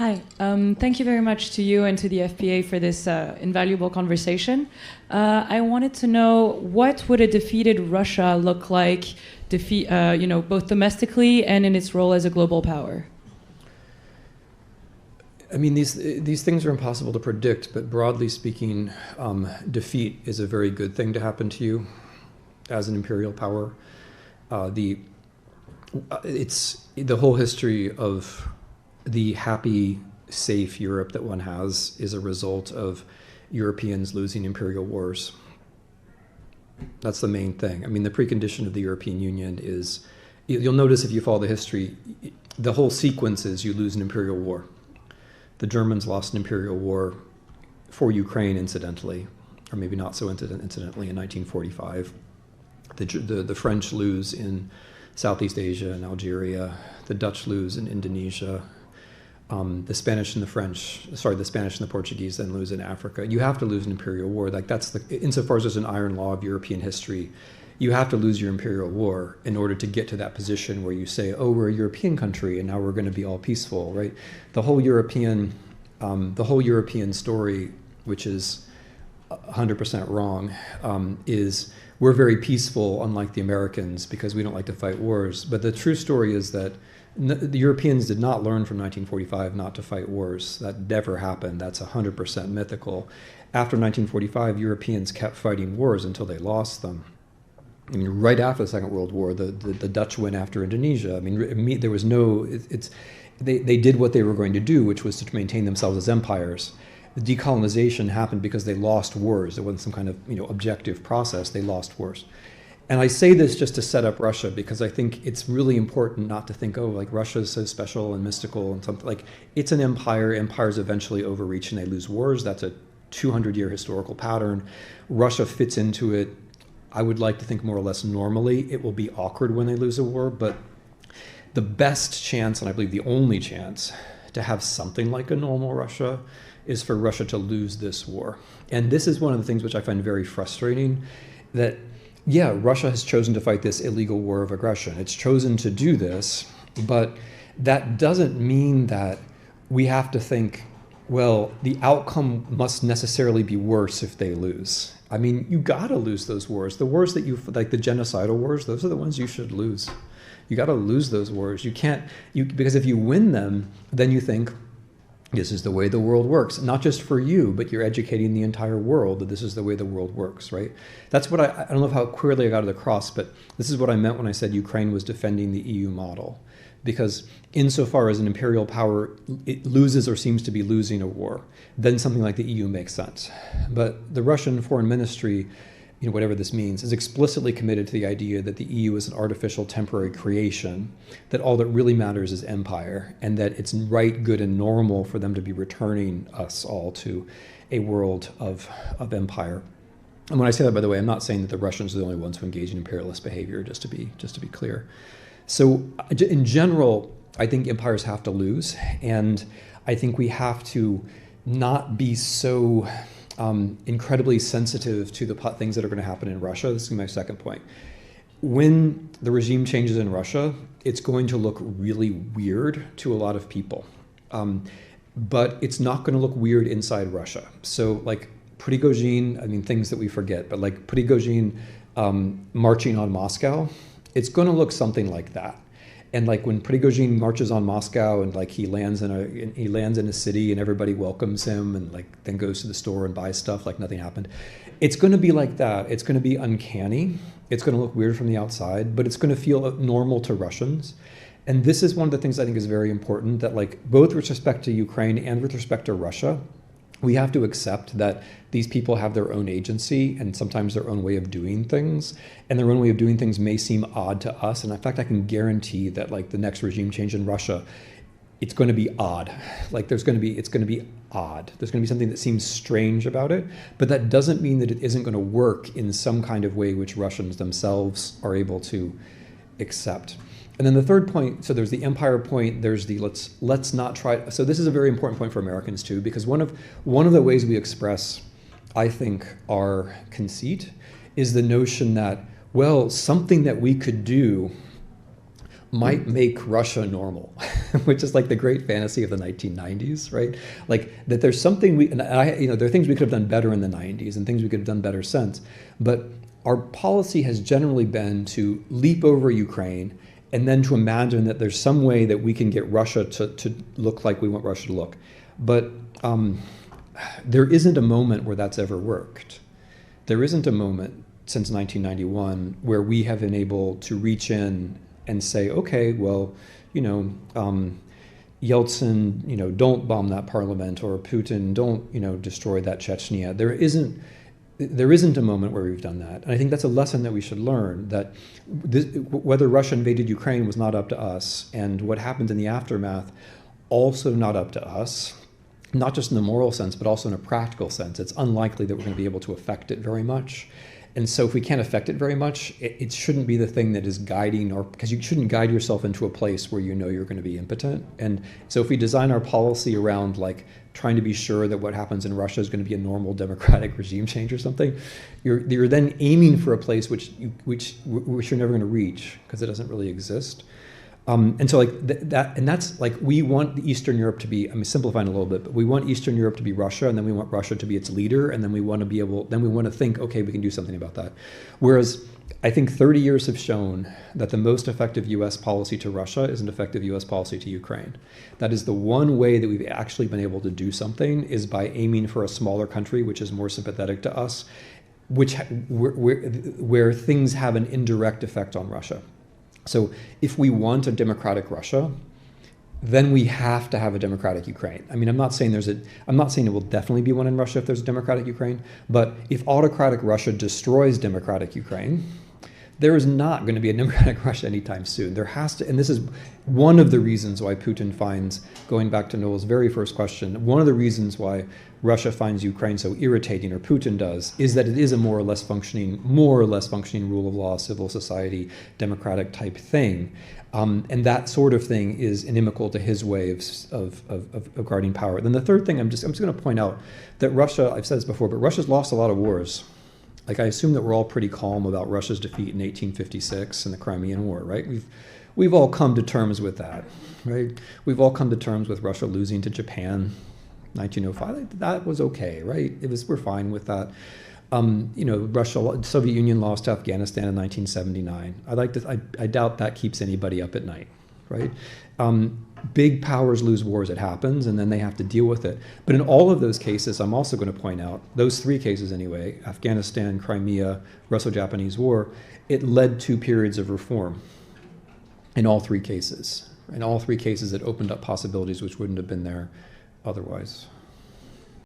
Hi, thank you very much to you and to the FPA for this invaluable conversation. I wanted to know, what would a defeated Russia look like, both domestically and in its role as a global power? I mean, these things are impossible to predict, but broadly speaking, defeat is a very good thing to happen to you as an imperial power. It's the whole history of the happy, safe Europe that one has is a result of Europeans losing imperial wars. That's the main thing. I mean, the precondition of the European Union is, you'll notice if you follow the history, the whole sequence is you lose an imperial war. The Germans lost an imperial war for Ukraine, incidentally, or maybe not so incidentally, in 1945. The French lose in Southeast Asia and Algeria. The Dutch lose in Indonesia. The Spanish and the Portuguese then lose in Africa. You have to lose an imperial war. Like, that's insofar as there's an iron law of European history, you have to lose your imperial war in order to get to that position where you say, oh, we're a European country and now we're going to be all peaceful, right? The whole European story, which is 100% wrong, is we're very peaceful, unlike the Americans, because we don't like to fight wars. But the true story is that the Europeans did not learn from 1945 not to fight wars. That never happened. That's 100% mythical. After 1945, Europeans kept fighting wars until they lost them. I mean, right after the Second World War, the Dutch went after Indonesia. I mean, there was no, they did what they were going to do, which was to maintain themselves as empires. The decolonization happened because they lost wars. It wasn't some kind of objective process. They lost wars. And I say this just to set up Russia, because I think it's really important not to think, oh, like Russia is so special and mystical and something. Like, it's an empire. Empires eventually overreach and they lose wars. That's a 200-year historical pattern. Russia fits into it. I would like to think more or less normally. It will be awkward when they lose a war, but the best chance, and I believe the only chance, to have something like a normal Russia is for Russia to lose this war. And this is one of the things which I find very frustrating, that yeah, Russia has chosen to fight this illegal war of aggression. It's chosen to do this, but that doesn't mean that we have to think, well, the outcome must necessarily be worse if they lose. I mean, you gotta lose those wars. The wars that like the genocidal wars, those are the ones you should lose. You gotta lose those wars. You can't, because if you win them, then you think, this is the way the world works. Not just for you, but you're educating the entire world that this is the way the world works, right? That's what I don't know how clearly I got it across, but this is what I meant when I said Ukraine was defending the EU model. Because insofar as an imperial power, it loses or seems to be losing a war, then something like the EU makes sense. But the Russian foreign ministry, whatever this means, is explicitly committed to the idea that the EU is an artificial temporary creation, that all that really matters is empire, and that it's right, good, and normal for them to be returning us all to a world of empire. And when I say that, by the way, I'm not saying that the Russians are the only ones who engage in imperialist behavior, just to be clear. So in general, I think empires have to lose, and I think we have to not be so incredibly sensitive to the things that are going to happen in Russia. This is my second point. When the regime changes in Russia, it's going to look really weird to a lot of people, but it's not going to look weird inside Russia. So like Prigozhin, I mean, things that we forget, but like Prigozhin marching on Moscow, it's going to look something like that. And like when Prigozhin marches on Moscow and like he lands in a city and everybody welcomes him and like then goes to the store and buys stuff like nothing happened, it's going to be like that. It's going to be uncanny. It's going to look weird from the outside, but it's going to feel normal to Russians. And this is one of the things I think is very important, that like both with respect to Ukraine and with respect to Russia, we have to accept that these people have their own agency and sometimes their own way of doing things, and their own way of doing things may seem odd to us. And in fact, I can guarantee that like the next regime change in Russia, it's going to be odd. Like it's going to be odd. There's going to be something that seems strange about it, but that doesn't mean that it isn't going to work in some kind of way which Russians themselves are able to accept. And then the third point, so there's the empire point, there's the let's not try. So this is a very important point for Americans too, because one of the ways we express, I think, our conceit is the notion that, well, something that we could do might make Russia normal, which is like the great fantasy of the 1990s, right? Like that there's something there are things we could have done better in the 90s and things we could have done better since, but our policy has generally been to leap over Ukraine and then to imagine that there's some way that we can get Russia to look like we want Russia to look. But there isn't a moment where that's ever worked. There isn't a moment since 1991 where we have been able to reach in and say, okay, well, Yeltsin, don't bomb that parliament, or Putin, don't, destroy that Chechnya. There isn't a moment where we've done that. And I think that's a lesson that we should learn, that whether Russia invaded Ukraine was not up to us, and what happened in the aftermath also not up to us, not just in the moral sense, but also in a practical sense. It's unlikely that we're going to be able to affect it very much. And so if we can't affect it very much, it shouldn't be the thing that is guiding, because you shouldn't guide yourself into a place where you know you're going to be impotent. And so if we design our policy around like trying to be sure that what happens in Russia is going to be a normal democratic regime change or something, you're then aiming for a place which you're never going to reach because it doesn't really exist. And so like that's like, we want Eastern Europe to be, I'm simplifying a little bit, but we want Eastern Europe to be Russia, and then we want Russia to be its leader, and then we want to think, okay, we can do something about that. Whereas I think 30 years have shown that the most effective US policy to Russia is an effective US policy to Ukraine. That is the one way that we've actually been able to do something, is by aiming for a smaller country which is more sympathetic to us, where things have an indirect effect on Russia. So if we want a democratic Russia, then we have to have a democratic Ukraine. I mean, I'm not saying it will definitely be one in Russia if there's a democratic Ukraine, but if autocratic Russia destroys democratic Ukraine, there is not going to be a democratic Russia anytime soon. There has to, and this is one of the reasons why Putin finds, going back to Noel's very first question, one of the reasons why Russia finds Ukraine so irritating, or Putin does, is that it is a more or less functioning rule of law, civil society, democratic type thing. And that sort of thing is inimical to his way of guarding power. Then the third thing, I'm just going to point out that Russia, I've said this before, but Russia's lost a lot of wars. Like, I assume that we're all pretty calm about Russia's defeat in 1856 and the Crimean War, right? We've all come to terms with that, right? We've all come to terms with Russia losing to Japan, 1905. That was okay, right? We're fine with that. The Soviet Union lost to Afghanistan in 1979. I doubt that keeps anybody up at night, right? Big powers lose wars, it happens, and then they have to deal with it. But in all of those cases, I'm also going to point out, those three cases anyway, Afghanistan, Crimea, Russo-Japanese War, it led to periods of reform in all three cases. In all three cases, it opened up possibilities which wouldn't have been there otherwise.